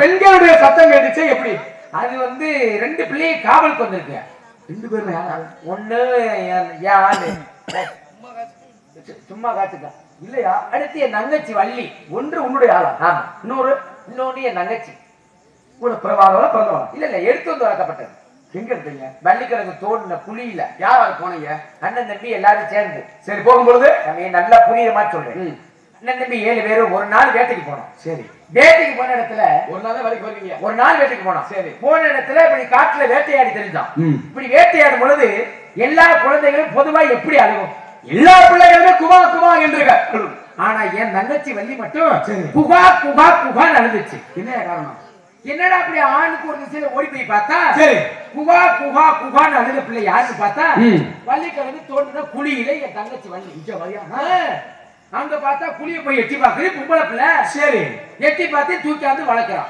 பெண்களுடைய சத்தம் கேட்டுச்சு எப்படி? அது வந்து 2 பிள்ளையை காவலுக்கு வந்திருக்கு. 2 பேரும் யாரா? ஒண்ணு என் ஆளு சும்மா காத்துக்க இல்லையா? அடுத்து என் தங்கச்சி வள்ளி. ஒன்று உன்னுடைய ஆளா? ஆமா. இன்னொன்னு என் தங்கச்சி. கூட பிறவாதவளா பிறந்தவளா? இல்ல எடுத்து வந்து வளர்க்கப்பட்டது. எங்க எடுத்தீங்க? வள்ளிக்கிழங்கு தோண்டின குழியில. யாராவது போனீங்க? அண்ணன் தம்பி எல்லாரும் சேர்ந்து. சரி, போகும்பொழுது நம்ம நல்லா புரியுற மாதிரி சொல்றேன். அண்ணன் தம்பி 7 பேரும் ஒரு நாள் வேட்டைக்கு போனோம். சரி, வேட்டைக்கு போன இடத்துல ஒரு நாள் தான் வேலைக்கு போறீங்க. ஒரு நாள் வேட்டைக்கு போனோம். சரி, போன இடத்துல இப்படி காட்டுல வேட்டையாடி தெரிஞ்சான். இப்படி வேட்டையாடும் பொழுது எல்லா குழந்தைகளும் பொதுவா எப்படி அழுகும்? எல்லா பிள்ளைகளுமே குவா குவா என்று. ஆனா என் தங்கச்சி வள்ளி மட்டும் சரி. குகா குகா குகான்னு அழுதுச்சு. என்ன காரணம்? என்னடா அப்படி ஆணுக்கு ஒரு திசையில ஓடி போய் பார்த்தா சரி, குகா குகா குகான்னு அழுத பிள்ளை யாருன்னு பார்த்தா வள்ளிக்கிழங்கு தோன்றின குழியில என் தங்கச்சி வள்ளி. இங்க வரியா? அங்க பார்த்தா குழிய போய் எட்டி பாக்குது பொம்பளை பிள்ளை. சரி, எட்டி பார்த்து தூக்கி வந்து வளர்க்கிறான்.